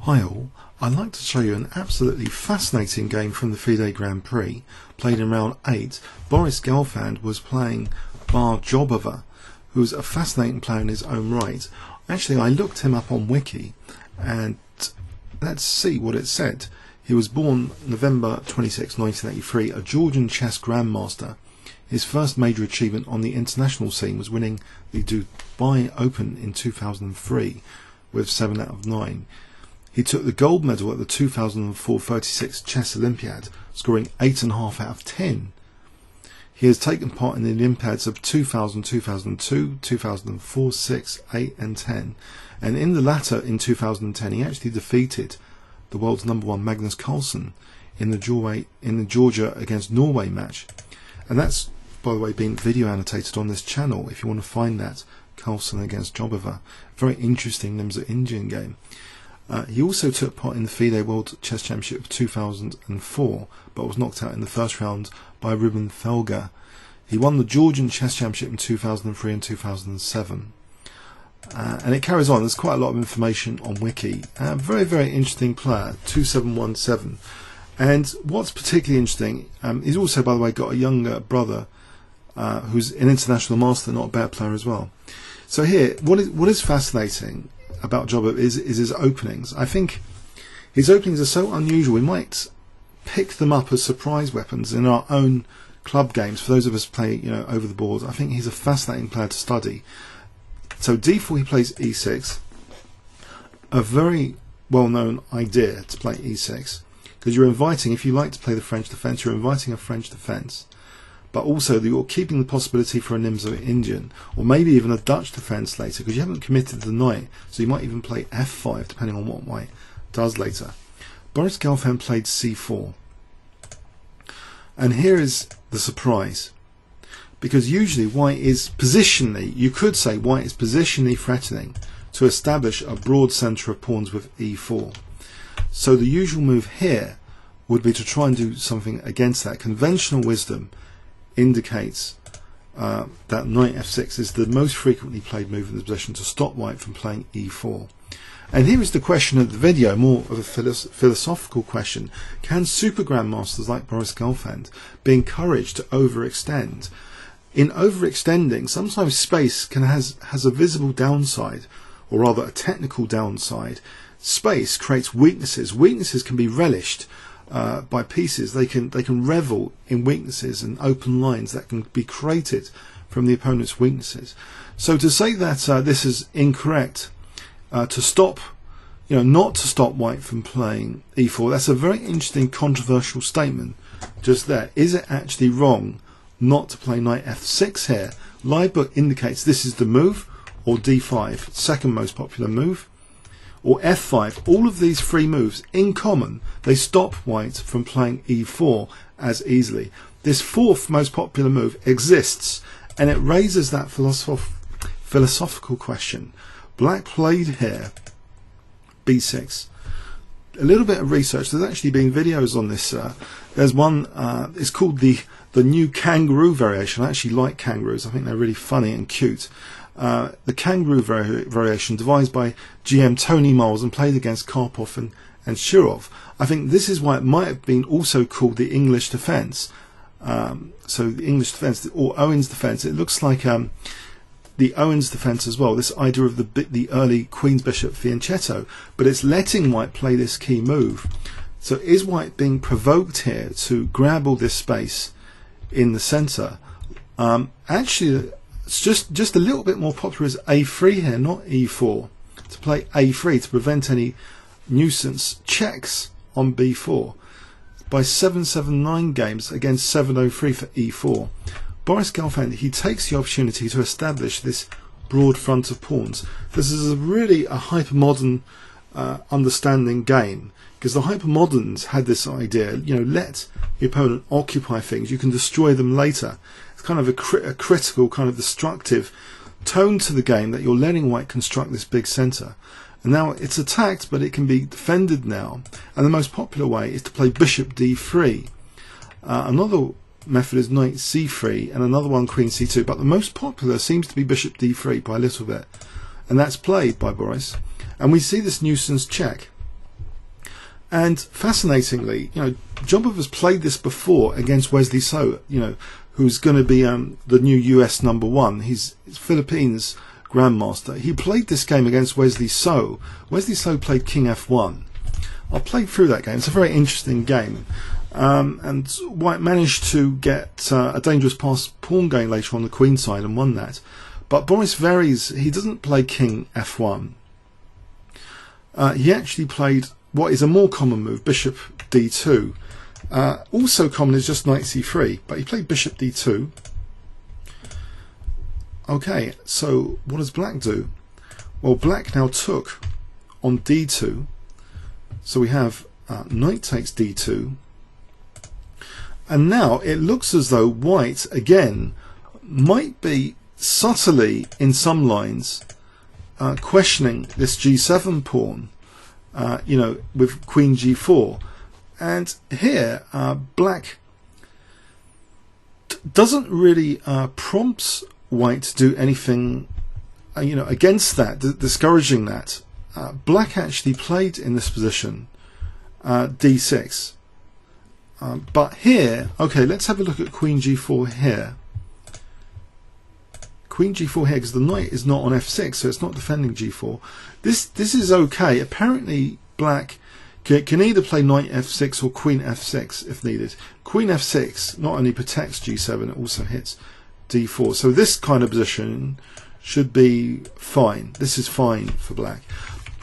Hi all, I'd like to show you an absolutely fascinating game from the FIDE Grand Prix. Played in round 8, Boris Gelfand was playing Baadur Jobava, who's a fascinating player in his own right. Actually, I looked him up on Wiki, and let's see what it said. He was born November 26, 1983, a Georgian chess grandmaster. His first major achievement on the international scene was winning the Dubai Open in 2003 with 7 out of 9. He took the gold medal at the 2004 36 Chess Olympiad, scoring 8.5 out of 10. He has taken part in the Olympiads of 2000, 2002, 2004, 6, 8 and 10. And in the latter, in 2010, he actually defeated the world's #1 Magnus Carlsen in the Georgia against Norway match. And that's, by the way, been video annotated on this channel if you want to find that, Carlsen against Jobava. Very interesting Nc3 game. He also took part in the FIDE World Chess Championship of 2004, but was knocked out in the first round by Ruben Felger. He won the Georgian Chess Championship in 2003 and 2007. And it carries on. There's quite a lot of information on Wiki. Very, very interesting player, 2717. And what's particularly interesting, he's also, by the way, got a younger brother who's an international master, not a bad player as well. So here, what is fascinating about Jobava is his openings. I think his openings are so unusual, we might pick them up as surprise weapons in our own club games. For those of us play, over the board, I think he's a fascinating player to study. So d4, he plays e6, a very well-known idea to play e6, because you're inviting, if you like to play the French defence, you're inviting a French defence. But also you're keeping the possibility for a Nc3 or maybe even a Dutch defence later, because you haven't committed the knight, so you might even play f5 depending on what white does later. Boris Gelfand played c4, and here is the surprise, because usually white is positionally, you could say white is positionally threatening to establish a broad centre of pawns with e4. So the usual move here would be to try and do something against that. Conventional wisdom indicates that knight f6 is the most frequently played move in the position to stop white from playing e4. And here is the question of the video, more of a philosophical question. Can super-grandmasters like Boris Gelfand be encouraged to overextend? In overextending, sometimes space has a visible downside, or rather a technical downside. Space creates weaknesses. Weaknesses can be relished by pieces. They can revel in weaknesses and open lines that can be created from the opponent's weaknesses. So to say that this is incorrect, to stop, not to stop white from playing e4, that's a very interesting controversial statement just there. Is it actually wrong not to play knight f6 here? Livebook indicates this is the move, or d5, second most popular move, or f5. All of these three moves in common, they stop white from playing e4 as easily. This fourth most popular move exists, and it raises that philosophical question. Black played here b6. A little bit of research. There's actually been videos on this. There's one, it's called the new Kangaroo variation. I actually like kangaroos. I think they're really funny and cute. The Kangaroo variation, devised by GM Tony Miles and played against Karpov and Shirov. I think this is why it might have been also called the English defence. So the English defence, or Owen's defence, it looks like the Owen's defence as well, this idea of the early Queen's Bishop fianchetto, but it's letting white play this key move. So is white being provoked here to grab all this space in the centre? Actually, it's just a little bit more popular as a3 here, not e4, to play a3 to prevent any nuisance checks on b4 by 779 games against 703 for e4. Boris Gelfand, he takes the opportunity to establish this broad front of pawns. This is really a hypermodern understanding game, because the hypermoderns had this idea, let the opponent occupy things, you can destroy them later. Kind of a critical, kind of destructive tone to the game, that you're letting white construct this big centre. And now it's attacked, but it can be defended now. And the most popular way is to play bishop d3. Another method is knight c3, and another one queen c2. But the most popular seems to be bishop d3 by a little bit. And that's played by Boris. And we see this nuisance check. And fascinatingly, Jobava's played this before against Wesley So, who's going to be the new US #1. He's Philippines grandmaster. He played this game against Wesley So. Wesley So played King F1. I played through that game. It's a very interesting game. And White managed to get a dangerous passed pawn game later on the queen side and won that. But Boris varies. He doesn't play King F1. He actually played what is a more common move, Bishop D2. Also common is just Knight C3, but he played Bishop D2. Okay, so what does Black do? Well, Black now took on D2. So we have Knight takes D2. And now it looks as though White, again, might be subtly, in some lines, questioning this G7 pawn, with Queen G4. And here, Black doesn't really prompt White to do anything, against that, discouraging that. Black actually played in this position, D6. But here, okay, let's have a look at Queen G4 here. Queen G4 here, because the knight is not on F6, so it's not defending G4. This is okay. Apparently, Black can either play Knight F6 or Queen F6 if needed. Queen F6 not only protects G7, it also hits D4. So this kind of position should be fine. This is fine for Black.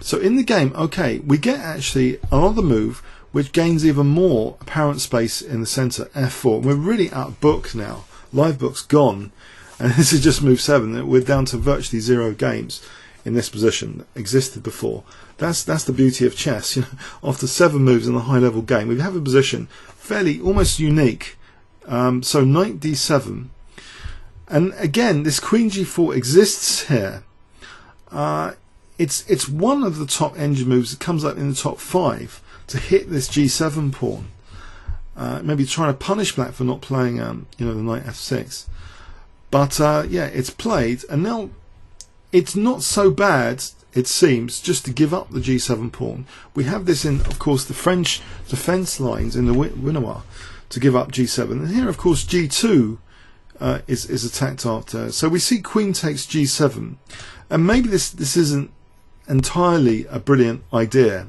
So in the game, okay, we get actually another move which gains even more apparent space in the center, F4. We're really outbooked now. Live book's gone, and this is just move 7. We're down to virtually 0 games in this position that existed before. That's the beauty of chess. After 7 moves in a high-level game, we have a position fairly almost unique. So Knight D7, and again, this Queen G4 exists here. It's one of the top engine moves that comes up in the top 5 to hit this G7 pawn. Maybe trying to punish Black for not playing, the Knight F6. But yeah, it's played, and now it's not so bad, it seems, just to give up the G7 pawn. We have this in, of course, the French defense lines in the Winoir to give up G7, and here, of course, G2 is attacked after. So we see Queen takes G7, and maybe this isn't entirely a brilliant idea.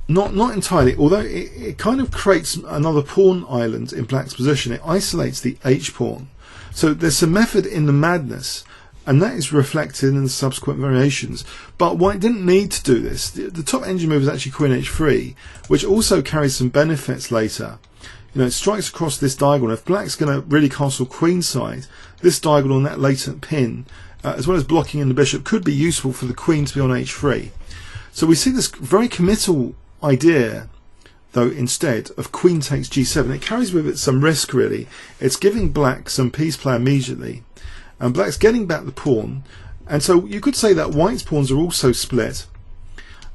Not entirely, although it kind of creates another pawn island in Black's position. It isolates the H pawn. So there's some method in the madness, and that is reflected in the subsequent variations. But White didn't need to do this. The top engine move is actually Queen H3, which also carries some benefits later. It strikes across this diagonal. If Black's going to really castle queenside, this diagonal and that latent pin, as well as blocking in the bishop, could be useful for the queen to be on H3. So we see this very committal idea, though, instead of Queen takes G7. It carries with it some risk, really. It's giving Black some piece play immediately, and Black's getting back the pawn, and so you could say that White's pawns are also split.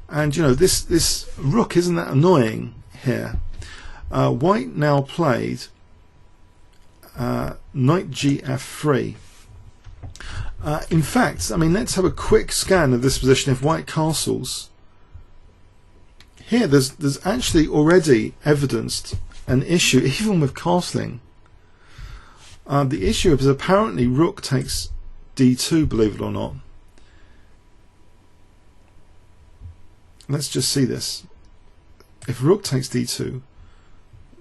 And this rook isn't that annoying here. White now played Knight Gf3. In fact, let's have a quick scan of this position. If White castles here, there's actually already evidenced an issue, even with castling. The issue is apparently Rook takes D2, believe it or not. Let's just see this. If Rook takes D2,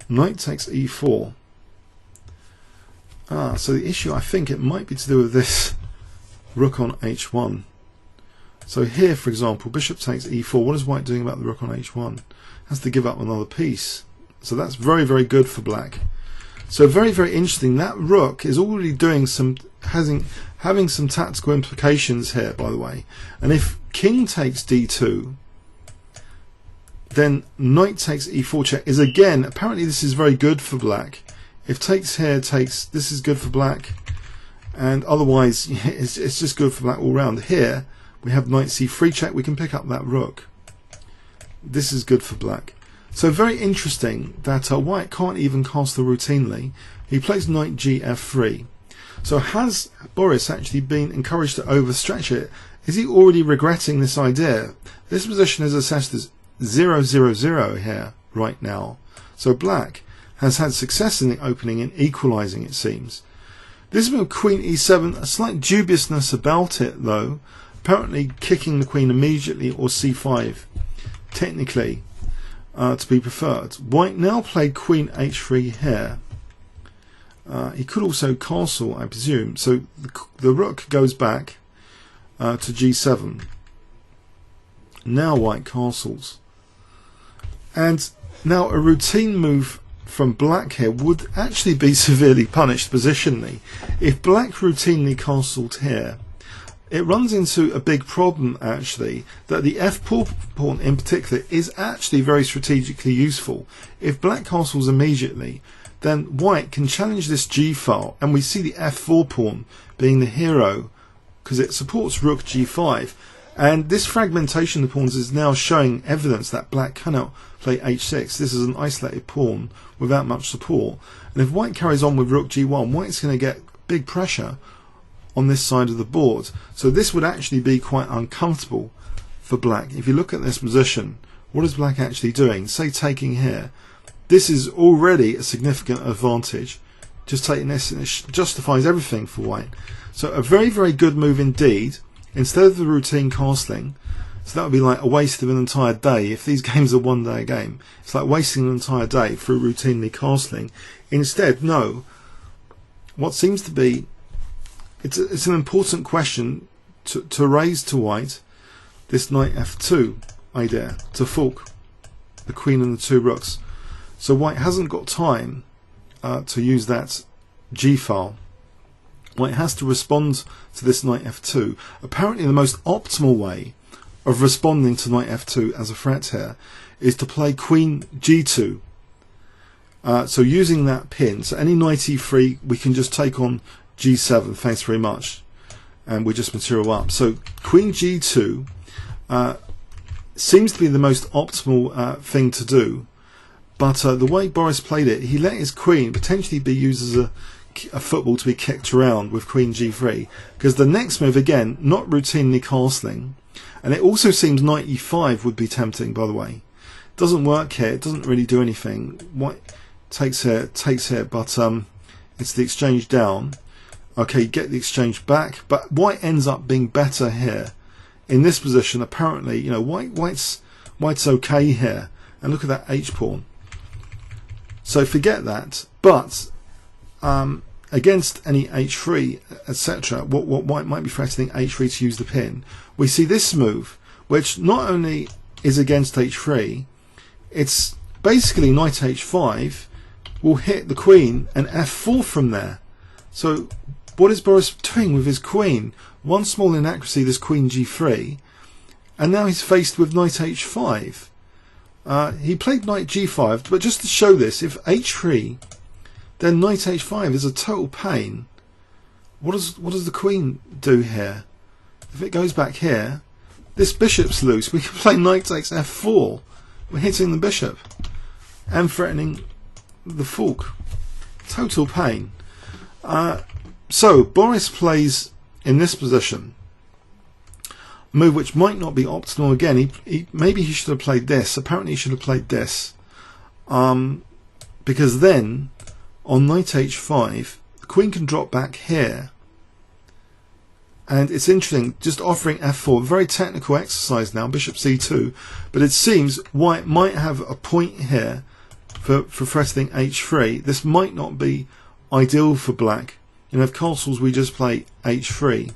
Knight takes E4. So the issue, I think it might be to do with this Rook on H1. So here, for example, Bishop takes E4. What is White doing about the Rook on H1? Has to give up another piece. So that's very, very good for Black. So very, very interesting. That Rook is already doing having some tactical implications here, by the way. And if King takes D2, then Knight takes E4 check is again, apparently this is very good for Black. If takes here takes, this is good for Black. And otherwise, it's just good for Black all round. Here, we have Knight C3 check. We can pick up that Rook. This is good for Black. So very interesting that White can't even castle routinely. He plays Knight Gf3. So has Boris actually been encouraged to overstretch it? Is he already regretting this idea? This position is assessed as 0-0-0 here right now. So black has had success in the opening and equalising, it seems. This move, Queen E7, a slight dubiousness about it though. Apparently kicking the Queen immediately, or C5 technically to be preferred. White now played Queen H3 here. He could also castle, I presume. So the rook goes back to G7. Now white castles. And now a routine move from black here would actually be severely punished positionally. If black routinely castled here, it runs into a big problem actually, that the f4 pawn in particular is actually very strategically useful. If black castles immediately, then white can challenge this g file, and we see the f4 pawn being the hero because it supports rook g5, and this fragmentation of the pawns is now showing evidence that black cannot play h6. This is an isolated pawn without much support, and if white carries on with rook g1, white's going to get big pressure on this side of the board. So this would actually be quite uncomfortable for black. If you look at this position, what is black actually doing? Say taking here. This is already a significant advantage. Just taking this, and it justifies everything for white. So a very, very good move indeed. Instead of the routine castling, so that would be like a waste of an entire day. If these games are one-day game, it's like wasting an entire day for routinely castling. Instead, no. What seems to be, it's an important question to raise to white, this knight f2 idea, to fork the queen and the two rooks. So white hasn't got time to use that g file. White has to respond to this knight f2. Apparently the most optimal way of responding to knight f2 as a threat here is to play queen g2. So using that pin, so any knight e3 we can just take on g7, thanks very much, and we just material up. So queen g2 seems to be the most optimal thing to do, but the way Boris played it, he let his queen potentially be used as a football to be kicked around with queen g3, because the next move, again, not routinely castling, and it also seems knight e5 would be tempting, by the way. Doesn't work here, it doesn't really do anything. White takes here, but it's the exchange down. Okay, get the exchange back, but white ends up being better here. In this position, apparently, you know, white's okay here. And look at that h pawn. So forget that. But against any h3, etc., what white might be threatening h3 to use the pin. We see this move, which not only is against h3, it's basically knight h5 will hit the queen and f4 from there. So what is Boris doing with his queen? One small inaccuracy, this queen g3, and now he's faced with knight h5. He played knight g5, but just to show this, if h3, then knight h5 is a total pain. What does the queen do here? If it goes back here, this bishop's loose. We can play knight takes f4. We're hitting the bishop and threatening the fork. Total pain. So Boris plays in this position a move which might not be optimal. Again, maybe he should have played this. Apparently he should have played this, because then on knight h5 the queen can drop back here, and it's interesting, just offering f4, very technical exercise now, bishop c2, but it seems white might have a point here for threatening h3. This might not be ideal for black. You know, if castles we just play h3,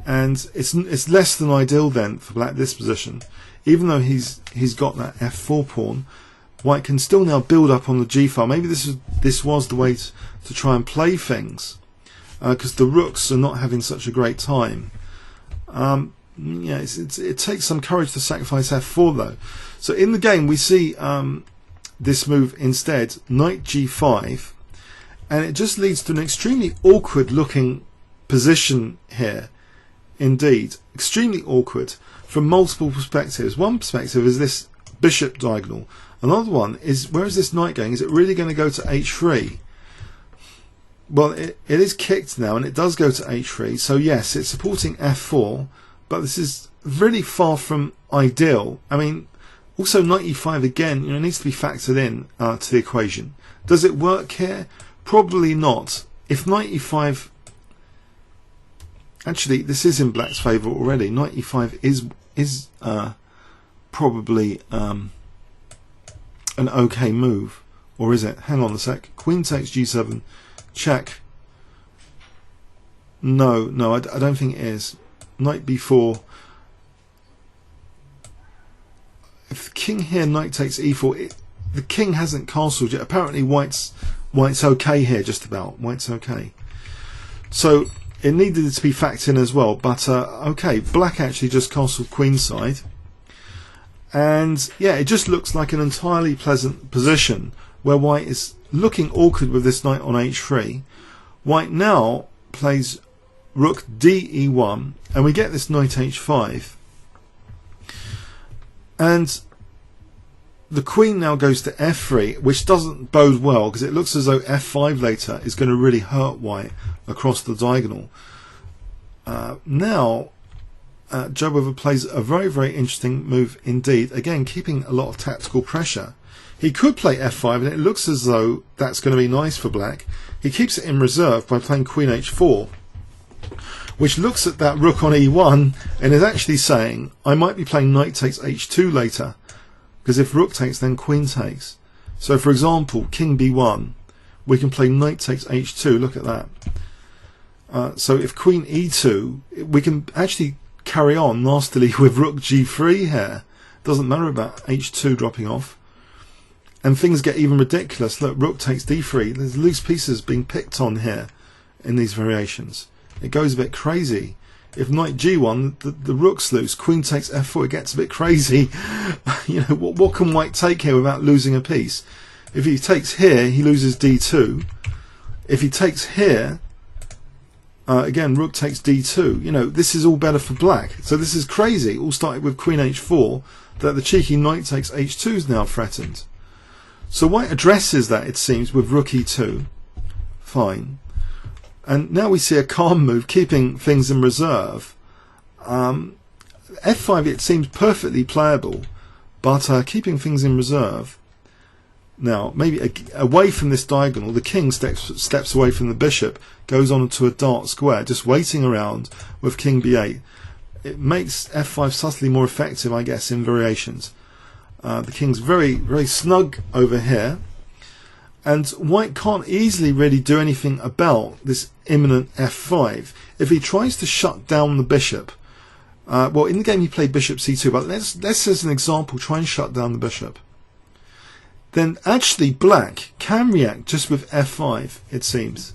and it's less than ideal then for black this position. Even though he's got that f4 pawn, white can still now build up on the g file. Maybe this was the way to try and play things, because the rooks are not having such a great time. Yeah, it takes some courage to sacrifice f4 though. So in the game we see this move instead, knight g5. And it just leads to an extremely awkward looking position here. Indeed, extremely awkward from multiple perspectives. One perspective is this bishop diagonal. Another one is, where is this knight going? Is it really going to go to h3? Well, it is kicked now, and it does go to h3. So yes, it's supporting f4, but this is really far from ideal. I mean, also knight e5 again, needs to be factored in to the equation. Does it work here? Probably not. If knight e5, actually this is in black's favour already. Knight e5 is probably an okay move, or is it? Hang on a sec. Queen takes g7, check. No, I don't think it is. Knight b4. If the king here, knight takes e4, the king hasn't castled yet. Apparently white's okay here, just about. White's okay. So it needed to be factored in as well, but okay, black actually just castled queenside. And yeah, it just looks like an entirely pleasant position where white is looking awkward with this knight on h3. White now plays rook d e1, and we get this knight h5. And the queen now goes to f3, which doesn't bode well, because it looks as though f5 later is going to really hurt white across the diagonal. Now Jobava plays a very, very interesting move indeed, again keeping a lot of tactical pressure. He could play f5, and it looks as though that's going to be nice for black. He keeps it in reserve by playing queen h4, which looks at that rook on e1 and is actually saying, I might be playing knight takes h2 later, because if rook takes, then queen takes. So for example, king b1, we can play knight takes h2. Look at that. So if queen e2, we can actually carry on nastily with rook g3 here. Doesn't matter about h2 dropping off. And things get even ridiculous. Look, rook takes d3. There's loose pieces being picked on here in these variations. It goes a bit crazy. If knight g1, the rook's loose, queen takes f4, it gets a bit crazy. What can white take here without losing a piece? If he takes here, he loses d2. If he takes here, again, rook takes d2. This is all better for black. So this is crazy. It all started with queen h4, that the cheeky knight takes h2 is now threatened. So white addresses that, it seems, with rook e2. Fine. And now we see a calm move, keeping things in reserve. f5, it seems perfectly playable, but keeping things in reserve. Now, maybe away from this diagonal, the king steps away from the bishop, goes on to a dark square, just waiting around with king b8. It makes f5 subtly more effective, I guess, in variations. The king's very, very snug over here. And white can't easily really do anything about this imminent f5. If he tries to shut down the bishop, well, in the game he played bishop c2, but let's as an example try and shut down the bishop. Then actually black can react just with f5, it seems.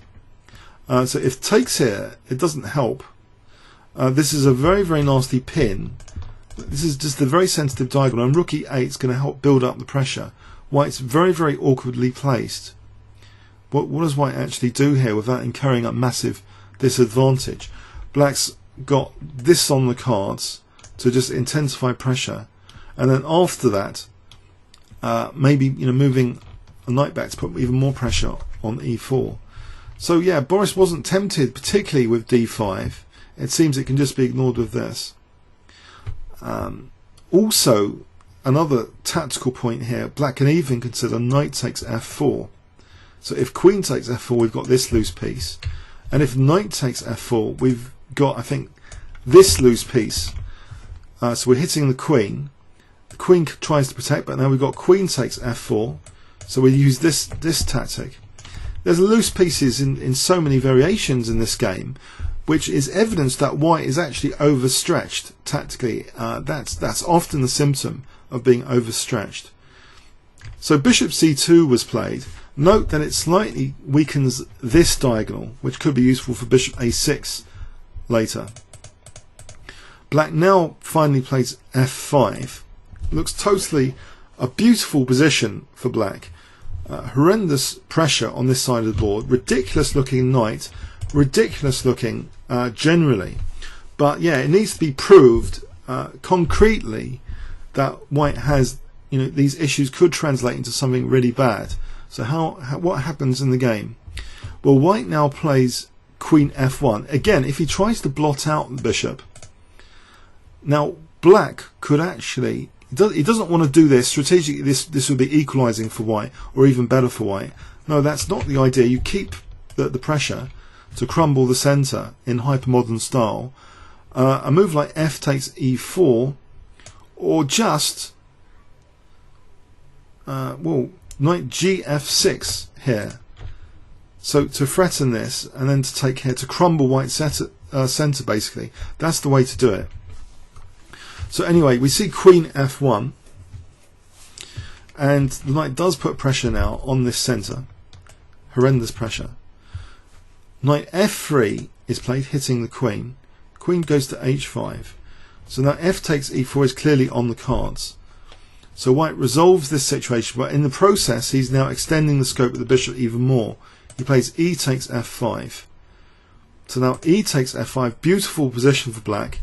So if takes here, it doesn't help. This is a very, very nasty pin. This is just a very sensitive diagonal, and rook e8 is going to help build up the pressure. White's very, very awkwardly placed. What does white actually do here without incurring a massive disadvantage? Black's got this on the cards to just intensify pressure, and then after that, maybe moving a knight back to put even more pressure on e4. So yeah, Boris wasn't tempted, particularly with d5. It seems it can just be ignored with this. Also, another tactical point here, black can even consider knight takes f4. So if queen takes f4, we've got this loose piece, and if knight takes f4, we've got, I think, this loose piece. So we're hitting the queen. The queen tries to protect, but now we've got queen takes f4, so we use this tactic. There's loose pieces in so many variations in this game, which is evidence that white is actually overstretched tactically. That's often the symptom of being overstretched. So bishop c2 was played. Note that it slightly weakens this diagonal, which could be useful for bishop a6 later. Black now finally plays f5. Looks totally a beautiful position for black. Horrendous pressure on this side of the board. Ridiculous looking knight. Ridiculous looking generally. But yeah, it needs to be proved concretely that white has, these issues could translate into something really bad. So what happens in the game? Well, white now plays queen f1. Again, if he tries to blot out the bishop, Now black could actually, he doesn't want to do this strategically. This would be equalizing for white, or even better for white. No, that's not the idea. You keep the pressure to crumble the center in hypermodern style. A move like f takes e4, or just well, knight gf6 here. So to threaten this, and then to take here to crumble white center basically. That's the way to do it. So anyway, we see queen f1, and the knight does put pressure now on this center. Horrendous pressure. Knight f3 is played, hitting the queen. Queen goes to h5. So now f takes e4 is clearly on the cards. So white resolves this situation, but in the process he's now extending the scope of the bishop even more. He plays e takes f5. So now e takes f5, beautiful position for black,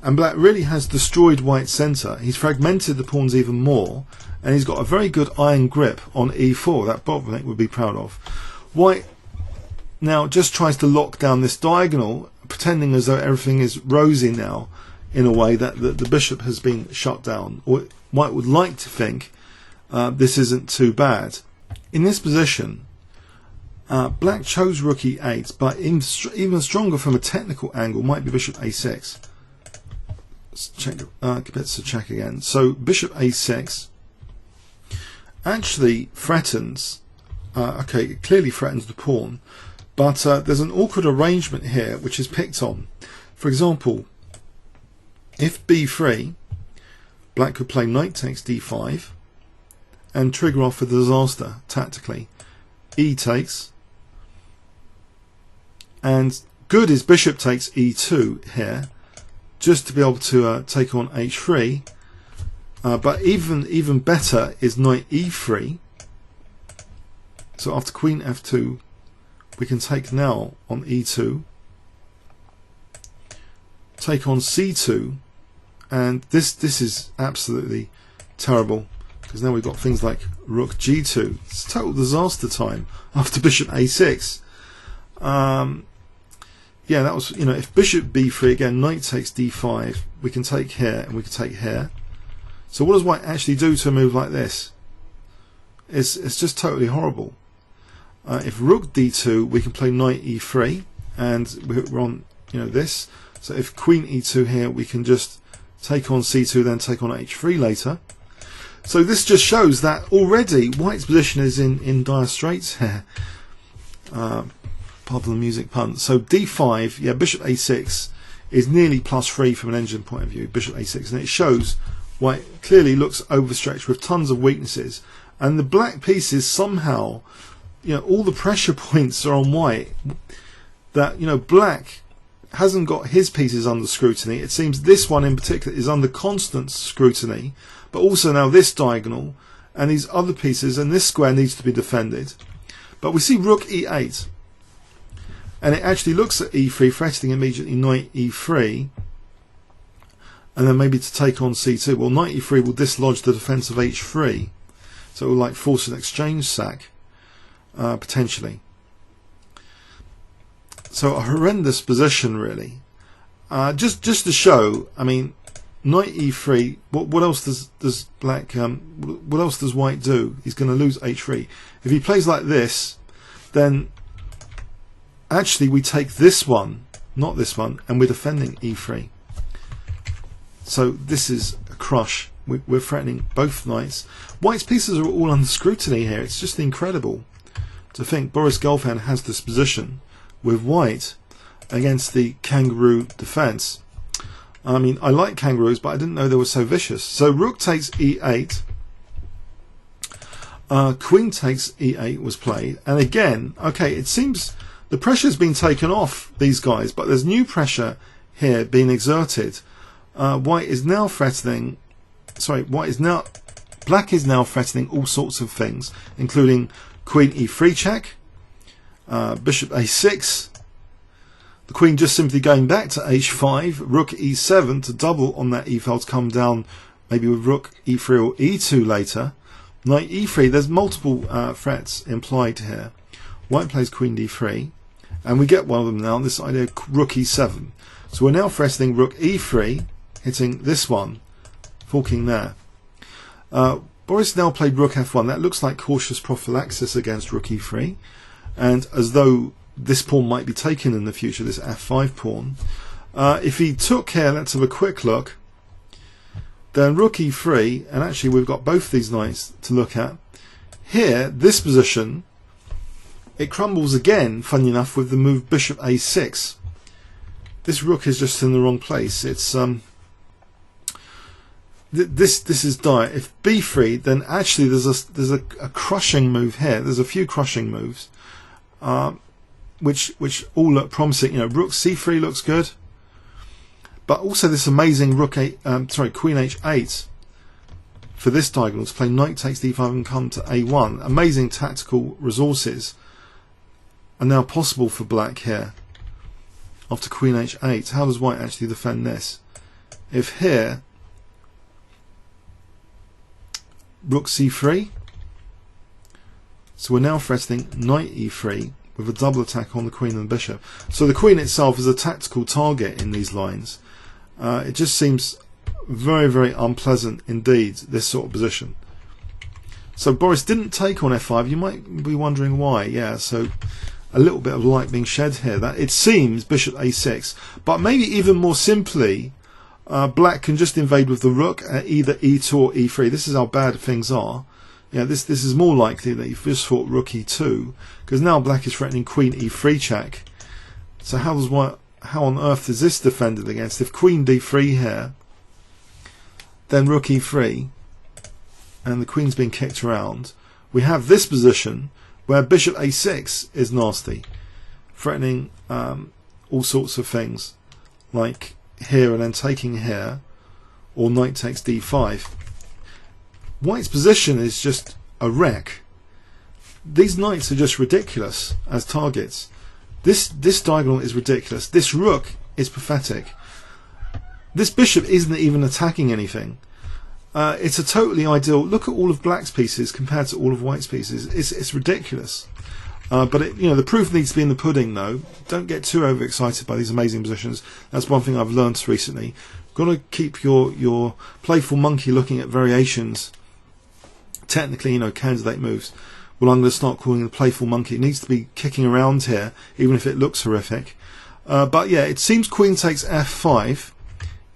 and black really has destroyed white's centre. He's fragmented the pawns even more, and he's got a very good iron grip on e4 that Botvinnik would be proud of. White now just tries to lock down this diagonal, pretending as though everything is rosy now, in a way that the bishop has been shut down. Or white would like to think this isn't too bad. In this position, black chose rook e8, but even stronger from a technical angle might be bishop a6. Let's check, let's check again. So bishop a6 actually threatens, okay, it clearly threatens the pawn, but there's an awkward arrangement here which is picked on. For example, if b3, black could play knight takes d5 and trigger off a disaster tactically. E takes, and good is bishop takes e2 here, just to be able to take on h3, but even better is knight e3. So after queen f2 we can take now on e2, take on c2, and this is absolutely terrible, because now we've got things like rook g2. It's total disaster time after bishop a6. Yeah, that was, you know, if bishop b3 again, knight takes d5, we can take here and we can take here. So what does white actually do to a move like this? It's just totally horrible. If rook d2, we can play knight e3, and we're on, you know, this. So if queen e2 here, we can just take on c2, then take on h3 later. So this just shows that already white's position is in dire straits here. Pardon the music pun. So d5, yeah, bishop a6 is nearly +3 from an engine point of view, bishop a6, and it shows white clearly looks overstretched with tons of weaknesses, and the black pieces somehow, you know, all the pressure points are on white, that, you know, black hasn't got his pieces under scrutiny. It seems this one in particular is under constant scrutiny, but also now this diagonal and these other pieces, and this square needs to be defended. But we see rook e8, and it actually looks at e3, threatening immediately knight e3, and then maybe to take on c2. Well, knight e3 will dislodge the defense of h3, so it will like force an exchange sack, potentially. So a horrendous position, really. Just to show, I mean, knight e3. What else does black? What else does white do? He's going to lose h3. If he plays like this, then actually we take this one, not this one, and we're defending e3. So this is a crush. We're threatening both knights. White's pieces are all under scrutiny here. It's just incredible to think Boris Gelfand has this position with white against the Kangaroo defense. I mean, I like kangaroos, but I didn't know they were so vicious. So rook takes e8, queen takes e8 was played, and again, okay, it seems the pressure's been taken off these guys, but there's new pressure here being exerted. White is now threatening, sorry, black is now threatening all sorts of things, including queen e3 check, bishop a6, the queen just simply going back to h5, rook e7 to double on that e-file to come down maybe with rook e3 or e2 later, knight e3. There's multiple threats implied here. White plays queen d3, and we get one of them now, this idea rook e7. So we're now threatening rook e3, hitting this one, forking there. Boris now played rook f1. That looks like cautious prophylaxis against rook e3, and as though this pawn might be taken in the future, this f5 pawn. If he took here, let's have a quick look. Then rook e3, and actually we've got both these knights to look at. Here, this position, it crumbles again, funny enough, with the move bishop a6. This rook is just in the wrong place. It's this is dire. If b3, then actually there's a crushing move here. There's a few crushing moves, which all look promising. You know, rook c3 looks good. But also this amazing queen h8 for this diagonal to play knight takes d5 and come to a1. Amazing tactical resources are now possible for black here. After queen h8, how does white actually defend this? If here, rook c3, so we're now threatening knight e3 with a double attack on the queen and the bishop. So the queen itself is a tactical target in these lines. It just seems very, very unpleasant indeed, this sort of position. So Boris didn't take on f5. You might be wondering why. Yeah, so a little bit of light being shed here. That it seems bishop a6, but maybe even more simply, black can just invade with the rook at either e2 or e3. This is how bad things are. Yeah, this is more likely that you've just fought rook e2, because now black is threatening queen e3 check. So how on earth is this defended against? If queen d3 here, then rook e3, and the queen's being kicked around, we have this position where bishop a6 is nasty, threatening all sorts of things, like here and then taking here, or knight takes d5. White's position is just a wreck. These knights are just ridiculous as targets. This diagonal is ridiculous. This rook is pathetic. This bishop isn't even attacking anything. It's a totally ideal. Look at all of black's pieces compared to all of white's pieces. It's ridiculous. But the proof needs to be in the pudding, though. Don't get too overexcited by these amazing positions. That's one thing I've learned recently. Got to keep your playful monkey looking at variations. Technically, candidate moves. Well, I'm going to start calling the playful monkey. It needs to be kicking around here, even if it looks horrific. But yeah, it seems queen takes f5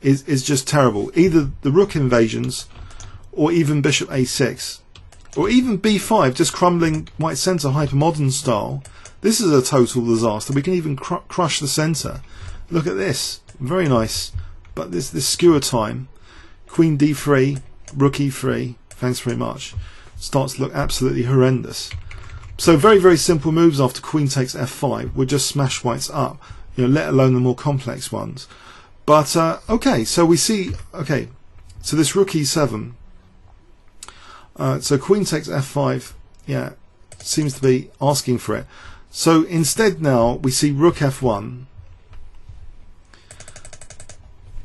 is just terrible. Either the rook invasions, or even bishop a6, or even b5, just crumbling white centre hypermodern style. This is a total disaster. We can even crush the centre. Look at this, very nice. But this skewer time, queen d3, rook e3. Thanks very much. Starts to look absolutely horrendous. So very, very simple moves after queen takes f5 would just smash whites up, let alone the more complex ones. But okay, so we see, so this rook e7, so queen takes f5, yeah, seems to be asking for it. So instead now we see rook f1.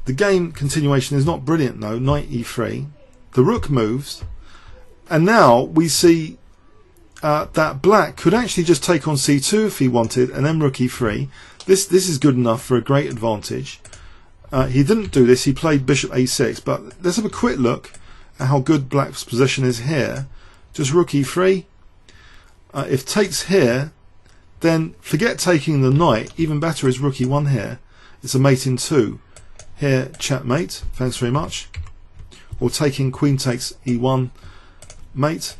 The game continuation is not brilliant though. Knight e3, the rook moves, and now we see that black could actually just take on c2 if he wanted, and then rook e3. This is good enough for a great advantage. He didn't do this. He played bishop a6. But let's have a quick look at how good black's position is here. Just rook e3. If takes here, then forget taking the knight. Even better is rook e1 here. It's a mate in 2. Here, checkmate. Thanks very much. Or taking queen takes e1, mate.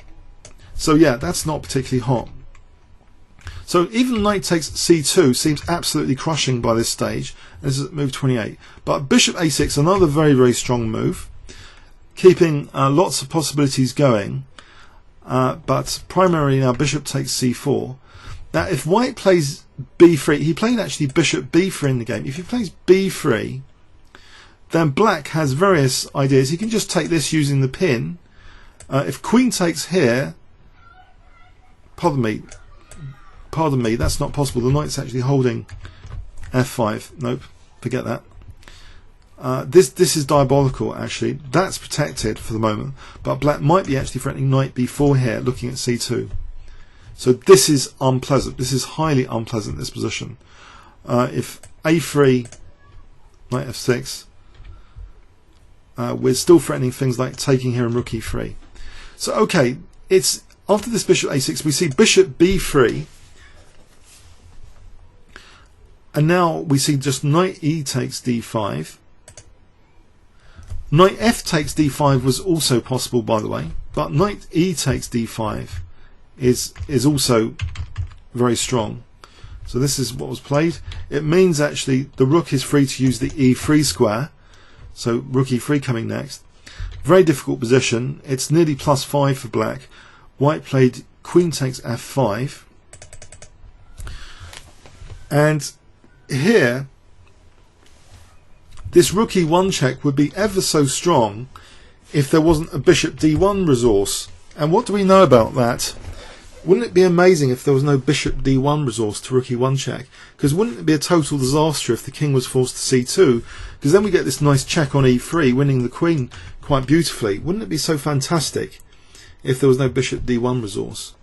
So yeah, that's not particularly hot. So even knight takes c2 seems absolutely crushing by this stage. This is move 28. But bishop a6, another very, very strong move, keeping lots of possibilities going. But primarily now bishop takes c4. Now if white plays b3, he played actually bishop b3 in the game. If he plays b3, then black has various ideas. He can just take this using the pin. If queen takes here, pardon me, that's not possible. The knight's actually holding f5. Nope, forget that. This is diabolical actually. That's protected for the moment, but black might be actually threatening knight b4 here, looking at c2. So this is unpleasant. This is highly unpleasant, this position. If a3, knight f6, we're still threatening things like taking here and rook e3. So okay, it's after this bishop a6 we see bishop b3, and now we see just knight e takes d5. Knight f takes d5 was also possible, by the way, but knight e takes d5 is also very strong. So this is what was played. It means actually the rook is free to use the e3 square, so rook e3 coming next. Very difficult position. It's nearly +5 for black. White played queen takes f5, and here this rook e1 check would be ever so strong if there wasn't a bishop d1 resource. And what do we know about that? Wouldn't it be amazing if there was no bishop d1 resource to rook e1 check? Because wouldn't it be a total disaster if the king was forced to c2? Because then we get this nice check on e3, winning the queen quite beautifully. Wouldn't it be so fantastic if there was no bishop d1 resource?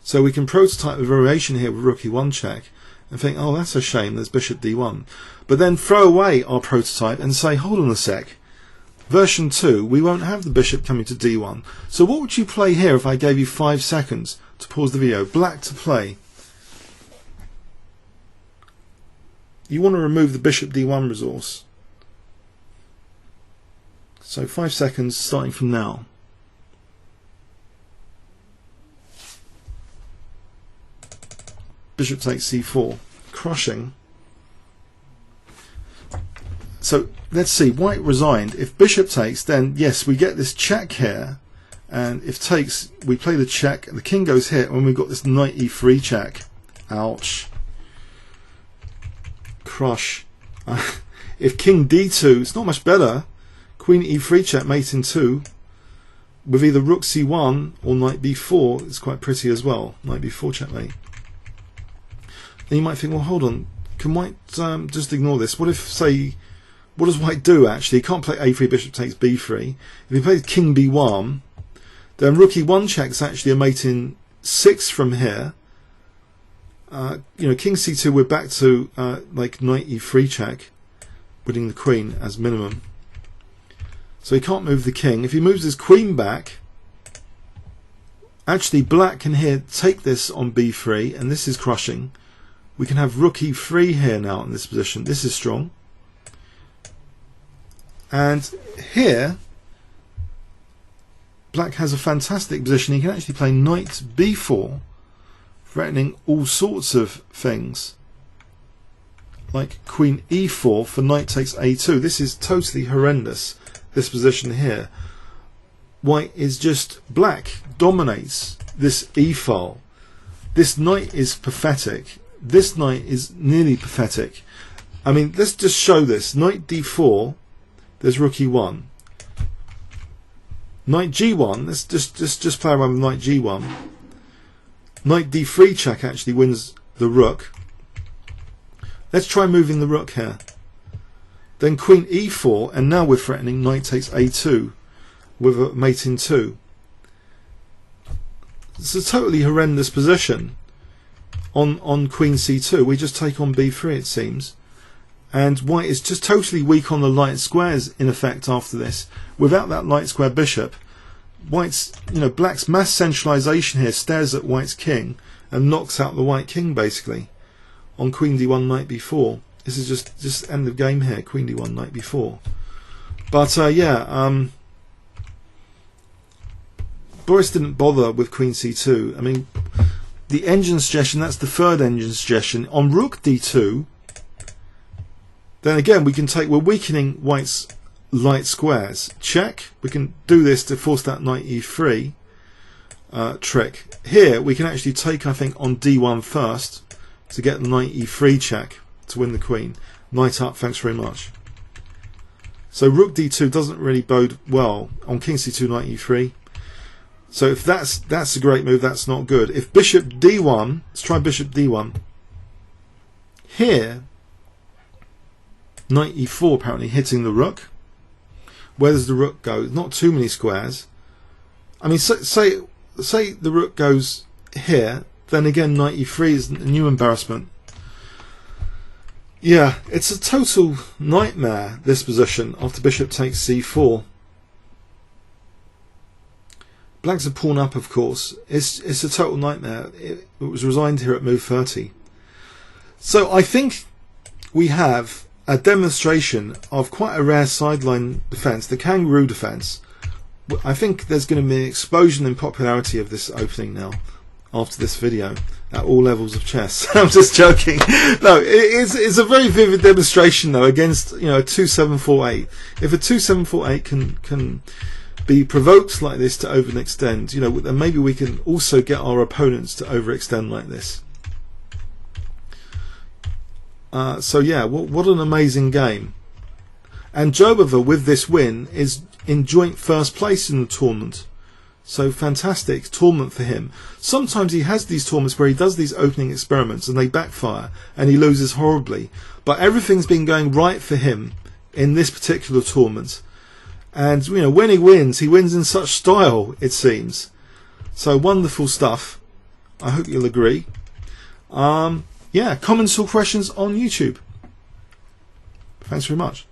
So we can prototype a variation here with rook e1 check and think, oh, that's a shame, there's bishop d1. But then throw away our prototype and say, hold on a sec, version 2, we won't have the bishop coming to d1. So what would you play here if I gave you 5 seconds to pause the video? Black to play. You want to remove the bishop d1 resource. So 5 seconds starting from now. Bishop takes c4, crushing. So let's see, white resigned. If bishop takes, then yes, we get this check here, and if takes, we play the check, the king goes here, and we've got this knight e3 check. Ouch. Crush. If king d2, it's not much better. Queen e3 check, mate in 2, with either rook c1 or knight b4. It's quite pretty as well. Knight b4 checkmate. And you might think, well, hold on, can white just ignore this? What if, say, what does white do actually? He can't play a3, bishop takes b3. If he plays king b1, then rook e1 checks actually a mate in 6 from here. You know, king c2, we're back to like knight e3 check, winning the queen as minimum. So he can't move the king. If he moves his queen back, actually black can here take this on b3, and this is crushing. We can have rook e3 here now in this position. This is strong. And here, black has a fantastic position. He can actually play knight b4, threatening all sorts of things, like queen e4 for knight takes a2. This is totally horrendous, this position here. White is just, black dominates this e-file. This knight is pathetic. This knight is nearly pathetic. I mean, let's just show this. Knight d4, there's rook e1. Knight g1, let's just play around with knight g1. Knight d3 check actually wins the rook. Let's try moving the rook here. Then queen e4, and now we're threatening knight takes a2 with a mate in 2. It's a totally horrendous position. On queen c2, we just take on b3, it seems, and white is just totally weak on the light squares in effect after this. Without that light square bishop, white's, you know, black's mass centralization here stares at white's king and knocks out the white king basically on queen d1 knight b4. This is just end of game here, queen d1 knight b4. But yeah, Boris didn't bother with queen c2. I mean, the engine suggestion, that's the third engine suggestion. On rook d2, then again we can take, we're weakening white's light squares. Check, we can do this to force that knight e3 trick. Here we can actually take, I think, on d1 first to get the knight e3 check to win the queen. Knight up, thanks very much. So rook d2 doesn't really bode well. On king c2, knight e3. So if that's a great move, that's not good. If bishop d1, let's try bishop d1. Here, knight e4 apparently hitting the rook. Where does the rook go? Not too many squares. I mean, say the rook goes here, then again knight e3 is a new embarrassment. Yeah, it's a total nightmare, this position, after bishop takes c4. Black's a pawn up, of course. It's a total nightmare. It was resigned here at move 30. So I think we have a demonstration of quite a rare sideline defence, the Kangaroo defence. I think there's going to be an explosion in popularity of this opening now, after this video, at all levels of chess. I'm just joking. No, it's a very vivid demonstration though against, you know, a 2-7-4-8. If a 2-7-4-8 can be provoked like this to overextend, you know, then maybe we can also get our opponents to overextend like this. So yeah, what an amazing game. And Jobava, with this win, is in joint first place in the tournament. So fantastic tournament for him. Sometimes he has these tournaments where he does these opening experiments and they backfire and he loses horribly. But everything's been going right for him in this particular tournament. And you know, when he wins in such style, it seems. So wonderful stuff. I hope you'll agree. Yeah, comments or questions on YouTube. Thanks very much.